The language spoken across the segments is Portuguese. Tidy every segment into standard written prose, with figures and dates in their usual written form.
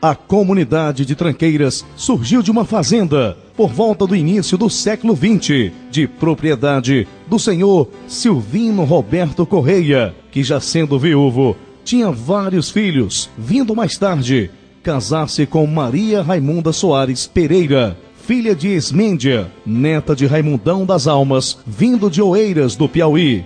A comunidade de Tranqueiras surgiu de uma fazenda por volta do início do século XX, de propriedade do senhor Silvino Roberto Correia, que, já sendo viúvo, tinha vários filhos, vindo mais tarde casar-se com Maria Raimunda Soares Pereira, filha de Esmêndia, neta de Raimundão das Almas, vindo de Oeiras do Piauí.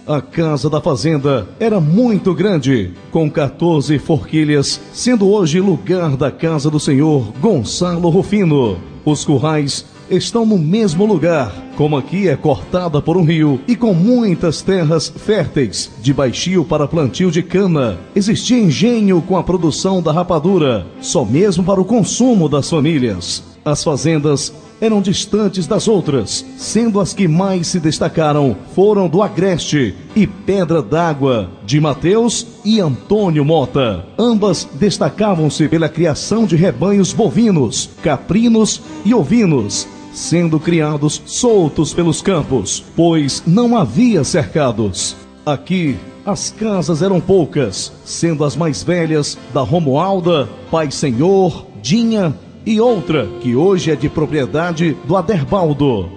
A casa da fazenda era muito grande, com 14 forquilhas, sendo hoje lugar da casa do senhor Gonçalo Rufino. Os currais estão no mesmo lugar, como aqui é cortada por um rio e com muitas terras férteis, de baixio para plantio de cana. Existia engenho com a produção da rapadura, só mesmo para o consumo das famílias. As fazendas eram distantes das outras, sendo as que mais se destacaram foram do Agreste e Pedra d'Água, de Mateus e Antônio Mota. Ambas destacavam-se pela criação de rebanhos bovinos, caprinos e ovinos, sendo criados soltos pelos campos, pois não havia cercados. Aqui, as casas eram poucas, sendo as mais velhas da Romualda, Pai Senhor, Dinha e outra que hoje é de propriedade do Aderbaldo.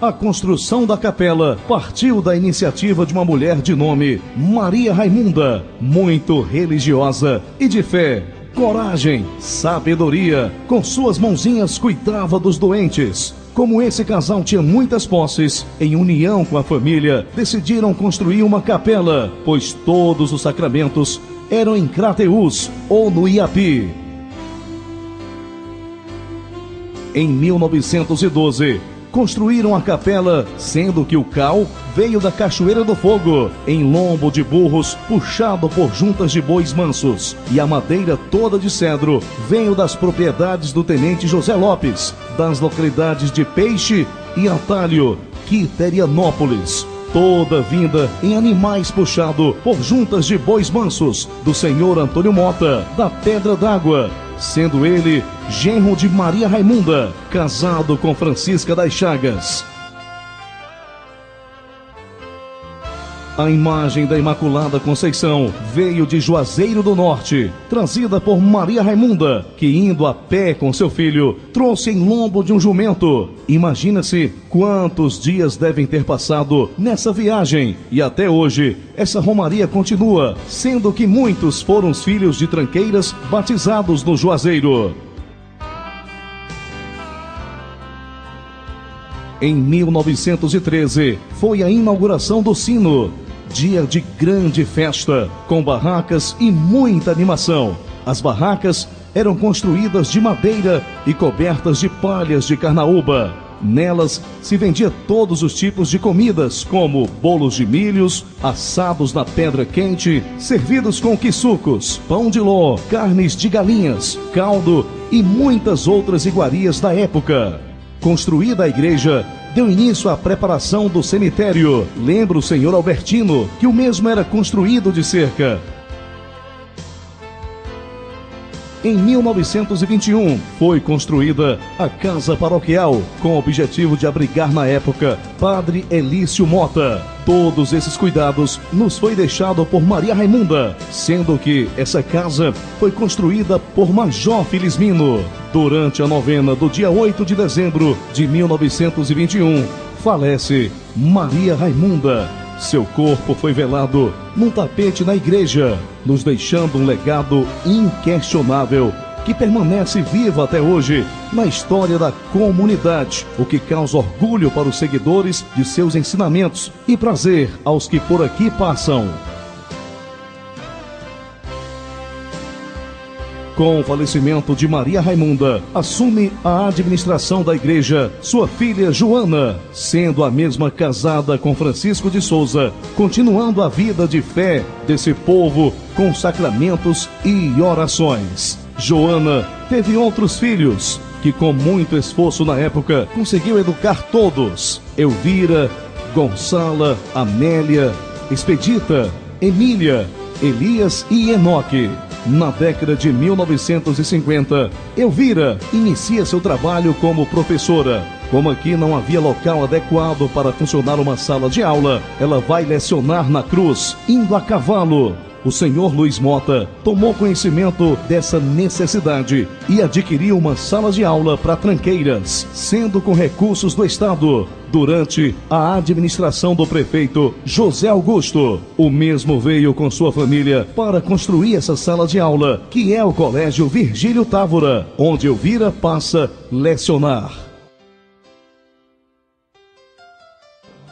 A construção da capela partiu da iniciativa de uma mulher de nome Maria Raimunda, muito religiosa e de fé, coragem, sabedoria. Com suas mãozinhas cuidava dos doentes. Como esse casal tinha muitas posses, em união com a família, decidiram construir uma capela, pois todos os sacramentos eram em Crateús ou no Iapi. Em 1912, construíram a capela, sendo que o cal veio da Cachoeira do Fogo, em lombo de burros puxado por juntas de bois mansos, e a madeira toda de cedro veio das propriedades do tenente José Lopes, das localidades de Peixe e Atalho, Quiterianópolis. Toda vinda em animais puxado por juntas de bois mansos do senhor Antônio Mota, da Pedra d'Água, sendo ele genro de Maria Raimunda, casado com Francisca das Chagas. A imagem da Imaculada Conceição veio de Juazeiro do Norte, trazida por Maria Raimunda, que, indo a pé com seu filho, trouxe em lombo de um jumento. Imagina-se quantos dias devem ter passado nessa viagem, e até hoje essa romaria continua, sendo que muitos foram os filhos de Tranqueiras batizados no Juazeiro. Em 1913, foi a inauguração do sino, dia de grande festa, com barracas e muita animação. As barracas eram construídas de madeira e cobertas de palhas de carnaúba. Nelas se vendia todos os tipos de comidas, como bolos de milhos, assados na pedra quente, servidos com quiçucos, pão de ló, carnes de galinhas, caldo e muitas outras iguarias da época. Construída a igreja, deu início à preparação do cemitério. Lembra o senhor Albertino que o mesmo era construído de cerca. Em 1921, foi construída a Casa Paroquial, com o objetivo de abrigar na época Padre Elício Mota. Todos esses cuidados nos foi deixado por Maria Raimunda, sendo que essa casa foi construída por Major Felismino. Durante a novena do dia 8 de dezembro de 1921, falece Maria Raimunda. Seu corpo foi velado num tapete na igreja, nos deixando um legado inquestionável que permanece vivo até hoje na história da comunidade, o que causa orgulho para os seguidores de seus ensinamentos e prazer aos que por aqui passam. Com o falecimento de Maria Raimunda, assume a administração da igreja sua filha Joana, sendo a mesma casada com Francisco de Souza, continuando a vida de fé desse povo com sacramentos e orações. Joana teve outros filhos, que com muito esforço na época conseguiu educar todos: Elvira, Gonçala, Amélia, Expedita, Emília, Elias e Enoque. Na década de 1950, Elvira inicia seu trabalho como professora. Como aqui não havia local adequado para funcionar uma sala de aula, ela vai lecionar na cruz, indo a cavalo. o senhor Luiz Mota tomou conhecimento dessa necessidade e adquiriu uma sala de aula para tranqueiras, sendo com recursos do Estado, durante a administração do prefeito José Augusto. O mesmo veio com sua família para construir essa sala de aula, que é o Colégio Virgílio Távora, onde Elvira passa a lecionar.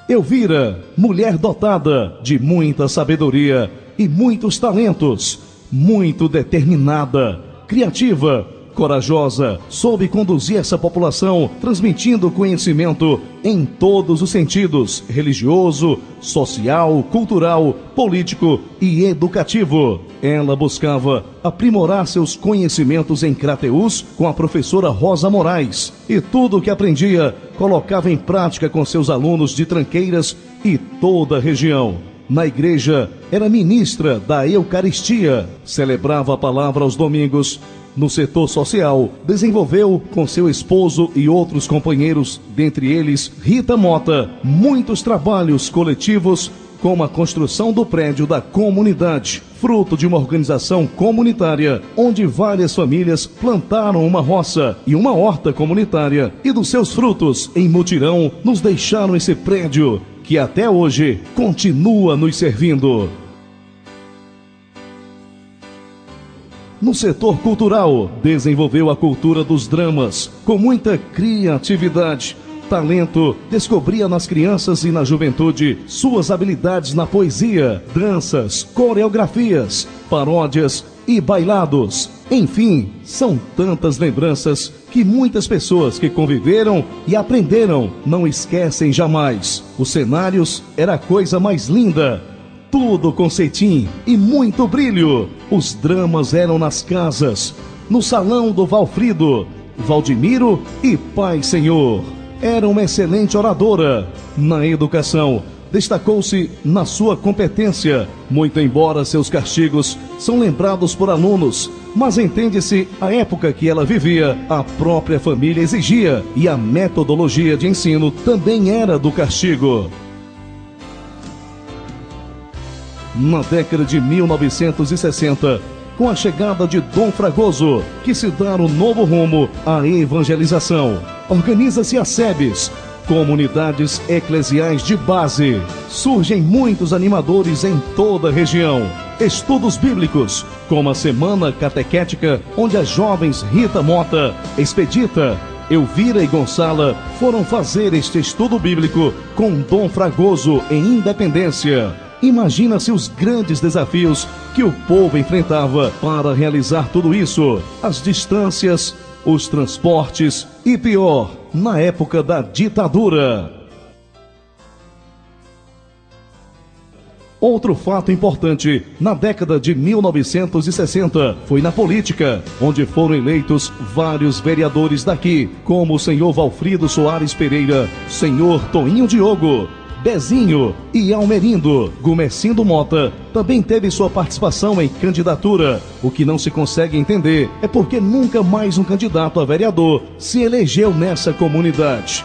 Elvira, mulher dotada de muita sabedoria e muitos talentos, muito determinada, criativa, corajosa, soube conduzir essa população, transmitindo conhecimento em todos os sentidos: religioso, social, cultural, político e educativo. Ela buscava aprimorar seus conhecimentos em Crateús com a professora Rosa Moraes, e tudo o que aprendia colocava em prática com seus alunos de Tranqueiras e toda a região. Na igreja, era ministra da Eucaristia, celebrava a palavra aos domingos. No setor social, desenvolveu com seu esposo e outros companheiros, dentre eles Rita Mota, muitos trabalhos coletivos, como a construção do prédio da comunidade, fruto de uma organização comunitária, onde várias famílias plantaram uma roça e uma horta comunitária, e dos seus frutos, em mutirão, nos deixaram esse prédio, que até hoje continua nos servindo. No setor cultural, desenvolveu a cultura dos dramas, com muita criatividade, talento, descobria nas crianças e na juventude suas habilidades na poesia, danças, coreografias, paródias e bailados. Enfim, são tantas lembranças que muitas pessoas que conviveram e aprenderam não esquecem jamais. Os cenários era a coisa mais linda. Tudo com cetim e muito brilho. Os dramas eram nas casas, no salão do Valfrido, Valdemiro e Pai Senhor. Era uma excelente oradora. Na educação, destacou-se na sua competência, muito embora seus castigos são lembrados por alunos, mas entende-se a época que ela vivia, a própria família exigia, e a metodologia de ensino também era do castigo. Na década de 1960, com a chegada de Dom Fragoso, que se dá um novo rumo à evangelização, organiza-se a SEBs, comunidades eclesiais de base. Surgem muitos animadores em toda a região. Estudos bíblicos, como a Semana Catequética, onde as jovens Rita Mota, Expedita, Elvira e Gonçala foram fazer este estudo bíblico com Dom Fragoso em Independência. Imagina-se os grandes desafios que o povo enfrentava para realizar tudo isso: as distâncias, os transportes e, pior, na época da ditadura. Outro fato importante na década de 1960 foi na política, onde foram eleitos vários vereadores daqui, como o senhor Valfrido Soares Pereira, senhor Toninho Diogo, Bezinho e Almerindo. Gumercindo Mota também teve sua participação em candidatura. O que não se consegue entender é porque nunca mais um candidato a vereador se elegeu nessa comunidade.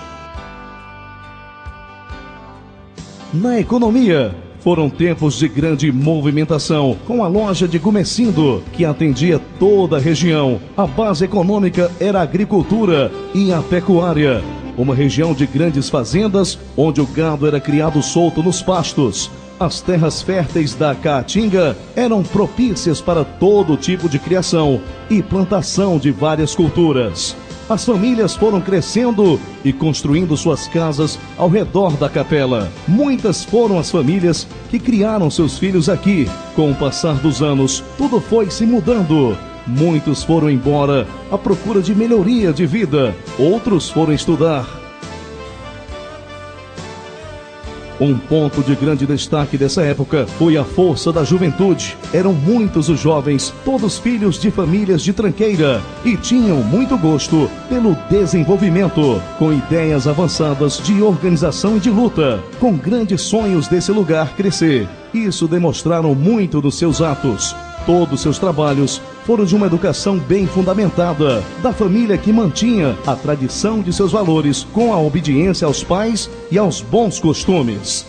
Na economia, foram tempos de grande movimentação, com a loja de Gumercindo, que atendia toda a região. A base econômica era a agricultura e a pecuária. Uma região de grandes fazendas, onde o gado era criado solto nos pastos. As terras férteis da Caatinga eram propícias para todo tipo de criação e plantação de várias culturas. As famílias foram crescendo e construindo suas casas ao redor da capela. Muitas foram as famílias que criaram seus filhos aqui. Com o passar dos anos, tudo foi se mudando. Muitos foram embora à procura de melhoria de vida, outros foram estudar. Um ponto de grande destaque dessa época foi a força da juventude. Eram muitos os jovens, todos filhos de famílias de tranqueira, e tinham muito gosto pelo desenvolvimento, com ideias avançadas de organização e de luta, com grandes sonhos desse lugar crescer. Isso demonstraram muito nos seus atos. Todos seus trabalhos foram de uma educação bem fundamentada, da família que mantinha a tradição de seus valores com a obediência aos pais e aos bons costumes.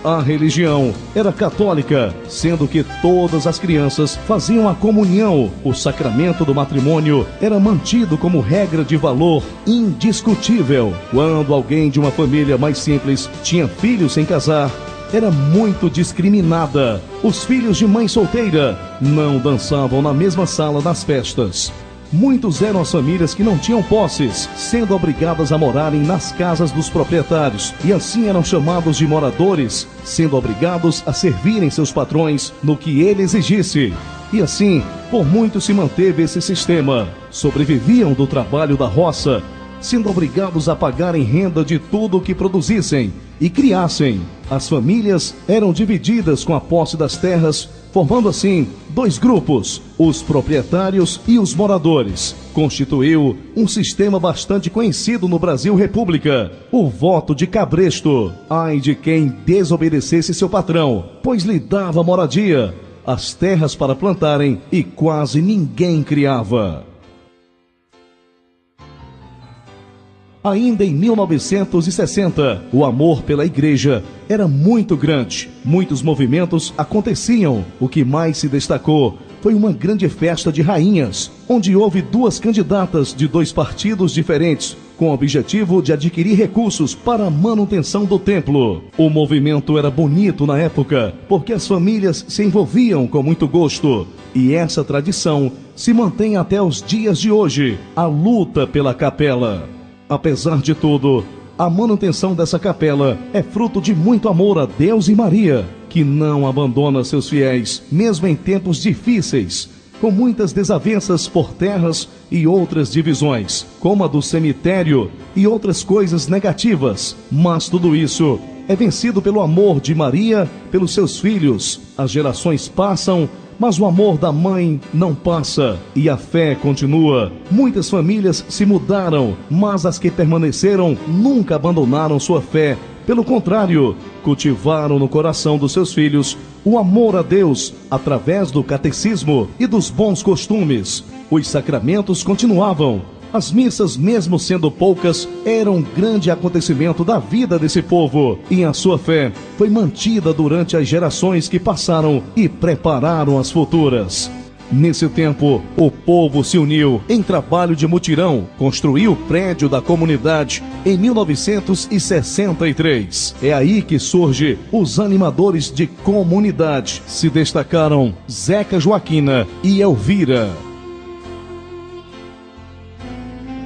A religião era católica, sendo que todas as crianças faziam a comunhão. O sacramento do matrimônio era mantido como regra de valor indiscutível. Quando alguém de uma família mais simples tinha filhos sem casar, era muito discriminada. Os filhos de mãe solteira não dançavam na mesma sala das festas. Muitos eram as famílias que não tinham posses, sendo obrigadas a morarem nas casas dos proprietários, e assim eram chamados de moradores, sendo obrigados a servirem seus patrões no que ele exigisse. E assim, por muito se manteve esse sistema. Sobreviviam do trabalho da roça, sendo obrigados a pagarem renda de tudo o que produzissem e criassem. As famílias eram divididas com a posse das terras, formando assim dois grupos, os proprietários e os moradores. Constituiu um sistema bastante conhecido no Brasil República, o voto de cabresto. Ai de quem desobedecesse seu patrão, pois lhe dava moradia, as terras para plantarem e quase ninguém criava. Ainda em 1960, o amor pela igreja era muito grande. Muitos movimentos aconteciam. O que mais se destacou foi uma grande festa de rainhas, onde houve duas candidatas de dois partidos diferentes, com o objetivo de adquirir recursos para a manutenção do templo. O movimento era bonito na época, porque as famílias se envolviam com muito gosto. E essa tradição se mantém até os dias de hoje, a luta pela capela. Apesar de tudo, a manutenção dessa capela é fruto de muito amor a Deus e Maria, que não abandona seus fiéis, mesmo em tempos difíceis, com muitas desavenças por terras e outras divisões, como a do cemitério e outras coisas negativas. Mas tudo isso é vencido pelo amor de Maria pelos seus filhos. As gerações passam, mas o amor da mãe não passa e a fé continua. Muitas famílias se mudaram, mas as que permaneceram nunca abandonaram sua fé. Pelo contrário, cultivaram no coração dos seus filhos o amor a Deus através do catecismo e dos bons costumes. Os sacramentos continuavam. As missas, mesmo sendo poucas, eram um grande acontecimento da vida desse povo, e a sua fé foi mantida durante as gerações que passaram e prepararam as futuras. Nesse tempo, o povo se uniu em trabalho de mutirão, construiu o prédio da comunidade em 1963. É aí que surge os animadores de comunidade. Se destacaram Zeca Joaquina e Elvira.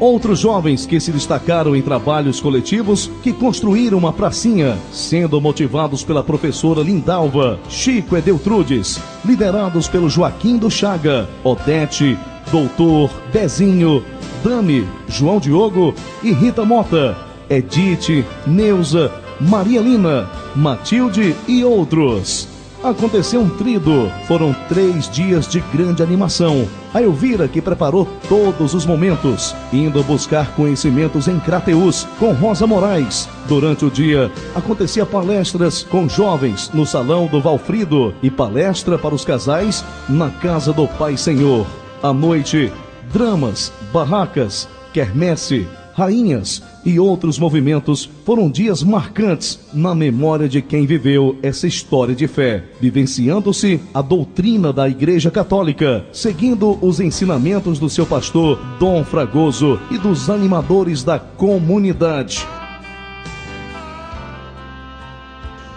Outros jovens que se destacaram em trabalhos coletivos que construíram uma pracinha, sendo motivados pela professora Lindalva, Chico Edeltrudes, liderados pelo Joaquim do Chaga, Odete, Doutor, Bezinho, Dami, João Diogo e Rita Mota, Edith, Neuza, Maria Lina, Matilde e outros. Aconteceu um trido, foram 3 dias de grande animação. A Elvira que preparou todos os momentos, indo buscar conhecimentos em Crateús com Rosa Moraes. Durante o dia, acontecia palestras com jovens no Salão do Valfrido e palestra para os casais na Casa do Pai Senhor. À noite, dramas, barracas, quermesse, rainhas e outros movimentos foram dias marcantes na memória de quem viveu essa história de fé, vivenciando-se a doutrina da Igreja Católica, seguindo os ensinamentos do seu pastor Dom Fragoso e dos animadores da comunidade.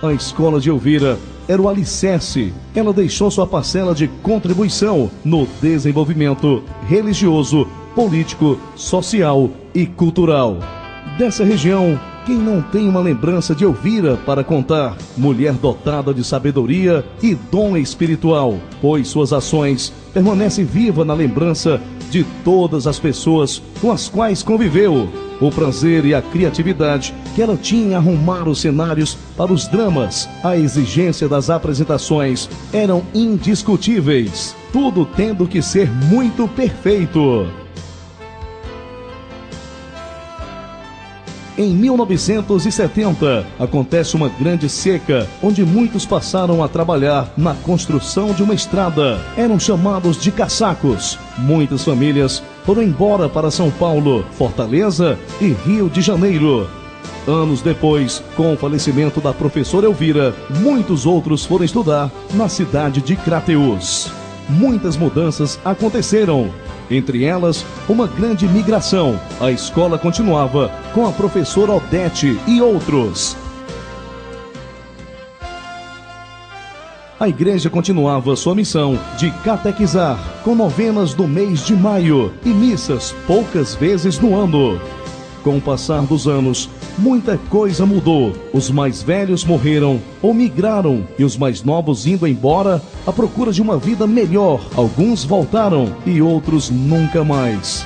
A escola de Elvira era o alicerce. Ela deixou sua parcela de contribuição no desenvolvimento religioso, político, social e cultural dessa região. Quem não tem uma lembrança de Elvira para contar? Mulher dotada de sabedoria e dom espiritual, pois suas ações permanecem vivas na lembrança de todas as pessoas com as quais conviveu. O prazer e a criatividade que ela tinha em arrumar os cenários para os dramas, a exigência das apresentações eram indiscutíveis, tudo tendo que ser muito perfeito. Em 1970, acontece uma grande seca, onde muitos passaram a trabalhar na construção de uma estrada. Eram chamados de caçacos. Muitas famílias foram embora para São Paulo, Fortaleza e Rio de Janeiro. Anos depois, com o falecimento da professora Elvira, muitos outros foram estudar na cidade de Crateús. Muitas mudanças aconteceram, entre elas uma grande migração. A escola continuava com a professora Odete e outros. A igreja continuava sua missão de catequizar, com novenas do mês de maio e missas poucas vezes no ano. Com o passar dos anos, muita coisa mudou. Os mais velhos morreram ou migraram e os mais novos indo embora à procura de uma vida melhor. Alguns voltaram e outros nunca mais.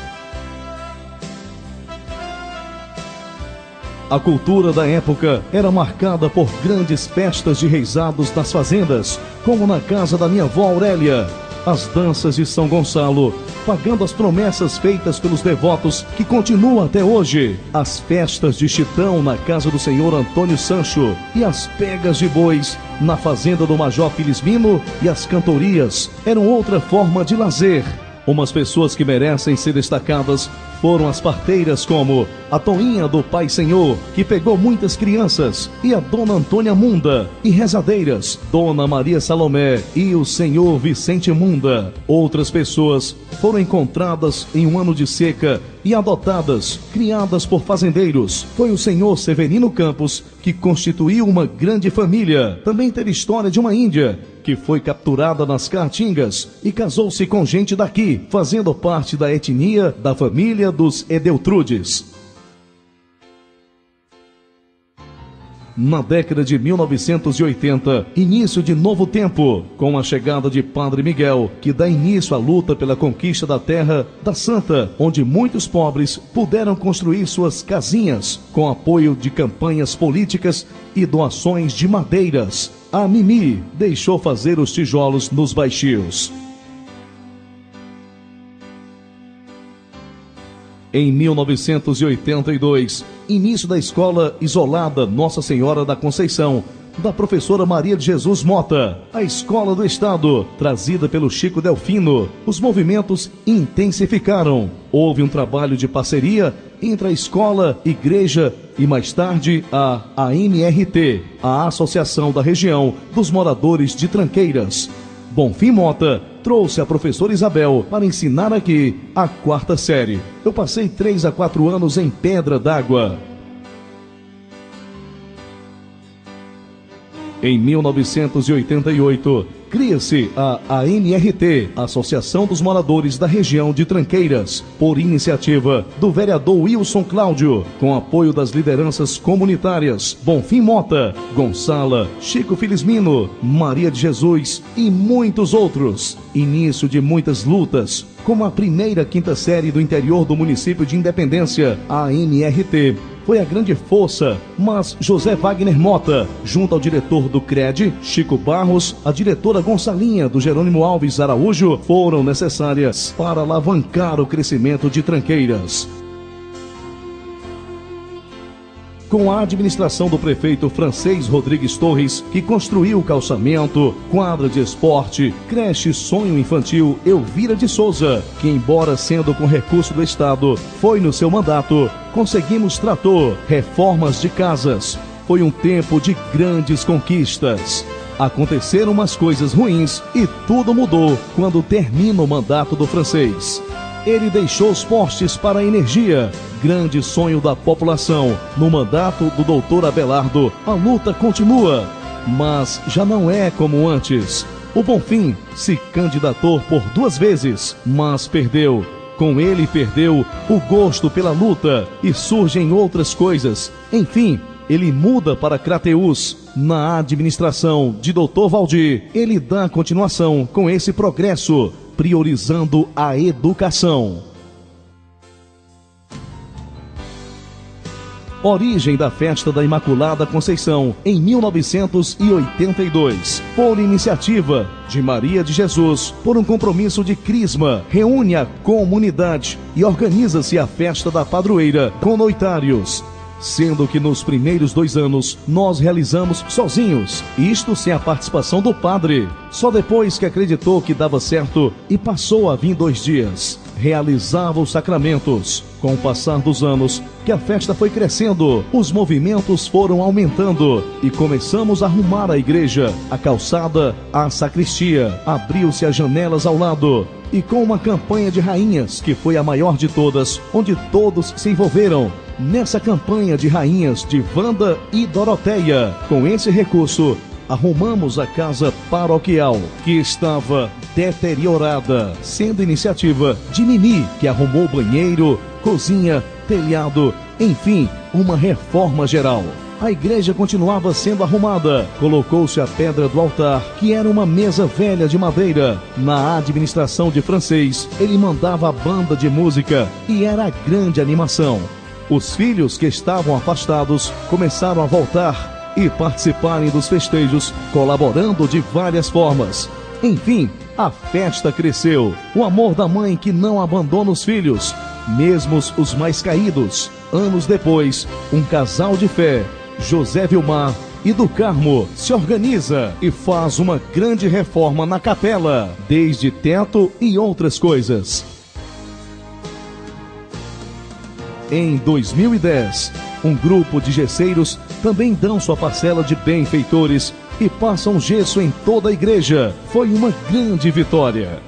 A cultura da época era marcada por grandes festas de reisados nas fazendas, como na casa da minha avó Aurélia. As danças de São Gonçalo, pagando as promessas feitas pelos devotos que continuam até hoje. As festas de Chitão na casa do senhor Antônio Sancho e as pegas de bois na fazenda do Major Felismino e as cantorias eram outra forma de lazer. Umas pessoas que merecem ser destacadas foram as parteiras como a Toinha do Pai Senhor, que pegou muitas crianças, e a Dona Antônia Munda, e rezadeiras, Dona Maria Salomé e o Senhor Vicente Munda. Outras pessoas foram encontradas em um ano de seca e adotadas, criadas por fazendeiros. Foi o senhor Severino Campos que constituiu uma grande família. Também teve história de uma índia que foi capturada nas Caatingas e casou-se com gente daqui, fazendo parte da etnia da família dos Edeltrudes. Na década de 1980, início de novo tempo, com a chegada de Padre Miguel, que dá início à luta pela conquista da terra da Santa, onde muitos pobres puderam construir suas casinhas, com apoio de campanhas políticas e doações de madeiras. A Mimi deixou fazer os tijolos nos baixios. Em 1982, início da escola isolada Nossa Senhora da Conceição, da professora Maria de Jesus Mota, a escola do Estado, trazida pelo Chico Delfino. Os movimentos intensificaram. Houve um trabalho de parceria entre a escola, igreja e mais tarde a AMRT, a Associação da Região dos Moradores de Tranqueiras. Bonfim Mota trouxe a professora Isabel para ensinar aqui a 4ª série. Eu passei 3 a 4 anos em Pedra d'Água. Em 1988, cria-se a AMRT, Associação dos Moradores da Região de Tranqueiras, por iniciativa do vereador Wilson Cláudio, com apoio das lideranças comunitárias Bonfim Mota, Gonçala, Chico Felismino, Maria de Jesus e muitos outros. Início de muitas lutas, como a primeira 5ª série do interior do município de Independência, a AMRT. Foi a grande força, mas José Wagner Mota, junto ao diretor do CRED, Chico Barros, a diretora Gonçalinha do Jerônimo Alves Araújo, foram necessárias para alavancar o crescimento de Tranqueiras. Com a administração do prefeito Francês Rodrigues Torres, que construiu o calçamento, quadra de esporte, creche Sonho Infantil Elvira de Souza, que embora sendo com recurso do Estado, foi no seu mandato, conseguimos trator, reformas de casas. Foi um tempo de grandes conquistas. Aconteceram umas coisas ruins e tudo mudou quando termina o mandato do Francês. Ele deixou os postes para a energia, grande sonho da população. No mandato do doutor Abelardo, a luta continua, mas já não é como antes. O Bonfim se candidatou por 2 vezes, mas perdeu. Com ele perdeu o gosto pela luta e surgem outras coisas. Enfim, ele muda para Crateús. Na administração de Dr. Valdir, ele dá continuação com esse progresso, priorizando a educação. Origem da Festa da Imaculada Conceição, em 1982. Por iniciativa de Maria de Jesus, por um compromisso de crisma, reúne a comunidade e organiza-se a Festa da Padroeira com noitários. Sendo que nos primeiros 2 anos nós realizamos sozinhos, isto sem a participação do padre. Só depois que acreditou que dava certo e passou a vir 2 dias. realizava os sacramentos. Com o passar dos anos, que a festa foi crescendo, os movimentos foram aumentando e começamos a arrumar a igreja, a calçada, a sacristia. Abriu-se as janelas ao lado e com uma campanha de rainhas, que foi a maior de todas, onde todos se envolveram. Nessa campanha de rainhas de Wanda e Doroteia, com esse recurso, arrumamos a casa paroquial, que estava deteriorada, sendo iniciativa de Nini, que arrumou banheiro, cozinha, telhado, enfim, uma reforma geral. A igreja continuava sendo arrumada. Colocou-se a pedra do altar, que era uma mesa velha de madeira. Na administração de Francês, ele mandava a banda de música e era a grande animação. Os filhos que estavam afastados começaram a voltar e participarem dos festejos, colaborando de várias formas. Enfim, a festa cresceu. O amor da mãe que não abandona os filhos, mesmo os mais caídos. Anos depois, um casal de fé, José Vilmar e do Carmo, se organiza e faz uma grande reforma na capela, desde teto e outras coisas. Em 2010, um grupo de gesseiros também dão sua parcela de benfeitores e passam gesso em toda a igreja. Foi uma grande vitória.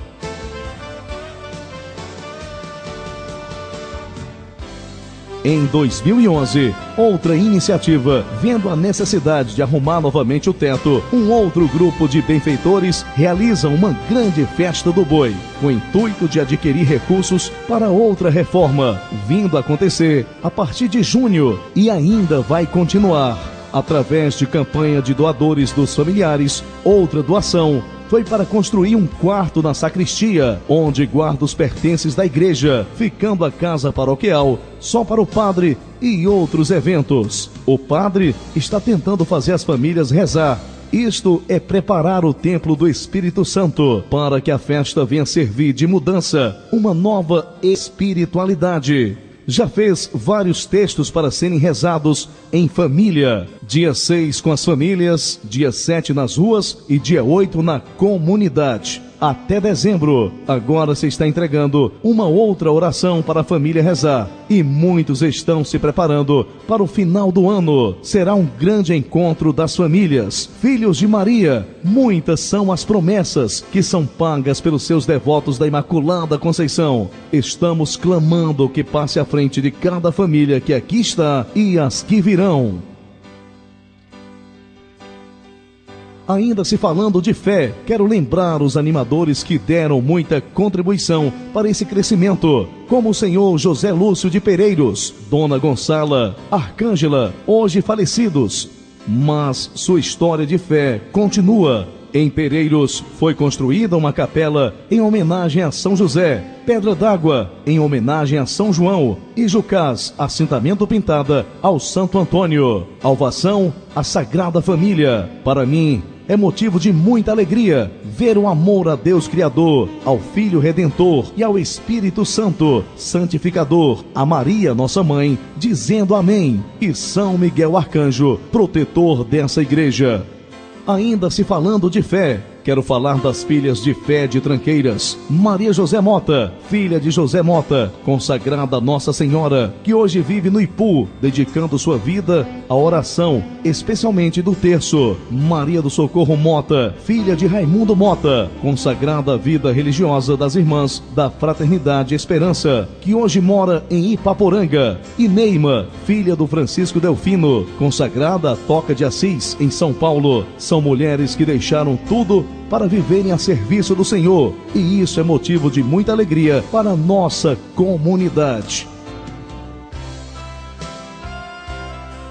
Em 2011, outra iniciativa, vendo a necessidade de arrumar novamente o teto, um outro grupo de benfeitores realiza uma grande festa do boi, com o intuito de adquirir recursos para outra reforma, vindo a acontecer a partir de junho e ainda vai continuar. Através de campanha de doadores dos familiares, outra doação foi para construir um quarto na sacristia, onde guarda os pertences da igreja, ficando a casa paroquial só para o padre e outros eventos. O padre está tentando fazer as famílias rezar. Isto é preparar o templo do Espírito Santo para que a festa venha servir de mudança, uma nova espiritualidade. Já fez vários textos para serem rezados em família. Dia 6 com as famílias, dia 7 nas ruas e dia 8 na comunidade. Até dezembro, agora se está entregando uma outra oração para a família rezar. E muitos estão se preparando para o final do ano. Será um grande encontro das famílias. Filhos de Maria, muitas são as promessas que são pagas pelos seus devotos da Imaculada Conceição. Estamos clamando que passe à frente de cada família que aqui está e as que virão. Ainda se falando de fé, quero lembrar os animadores que deram muita contribuição para esse crescimento, como o senhor José Lúcio de Pereiros, Dona Gonçala, Arcângela, hoje falecidos. Mas sua história de fé continua. Em Pereiros foi construída uma capela em homenagem a São José, Pedra d'Água em homenagem a São João e Jucás, assentamento pintada ao Santo Antônio. Alvação à Sagrada Família. Para mim, é motivo de muita alegria ver o amor a Deus Criador, ao Filho Redentor e ao Espírito Santo, Santificador, a Maria, nossa Mãe, dizendo amém, e São Miguel Arcanjo, protetor dessa igreja. Ainda se falando de fé, quero falar das filhas de fé de Tranqueiras. Maria José Mota, filha de José Mota, consagrada a Nossa Senhora, que hoje vive no Ipu, dedicando sua vida à oração, especialmente do terço. Maria do Socorro Mota, filha de Raimundo Mota, consagrada à vida religiosa das Irmãs da Fraternidade Esperança, que hoje mora em Ipaporanga. E Neima, filha do Francisco Delfino, consagrada à Toca de Assis, em São Paulo. São mulheres que deixaram tudo para viverem a serviço do Senhor, e isso é motivo de muita alegria para a nossa comunidade.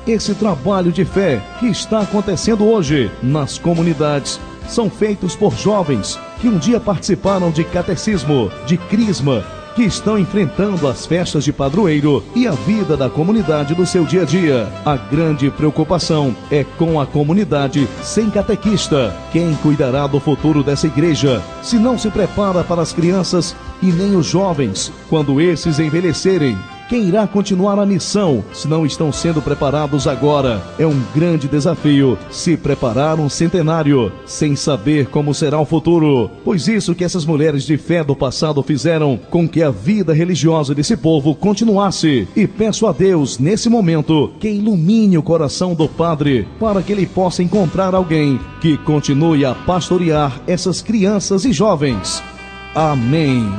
Esse trabalho de fé que está acontecendo hoje nas comunidades são feitos por jovens que um dia participaram de catecismo, de crisma, que estão enfrentando as festas de padroeiro e a vida da comunidade no seu dia a dia. A grande preocupação é com a comunidade sem catequista. Quem cuidará do futuro dessa igreja se não se prepara para as crianças e nem os jovens quando esses envelhecerem? quem irá continuar a missão se não estão sendo preparados agora? É um grande desafio se preparar um centenário sem saber como será o futuro, pois isso que essas mulheres de fé do passado fizeram com que a vida religiosa desse povo continuasse. E peço a Deus, nesse momento, que ilumine o coração do padre para que ele possa encontrar alguém que continue a pastorear essas crianças e jovens. Amém.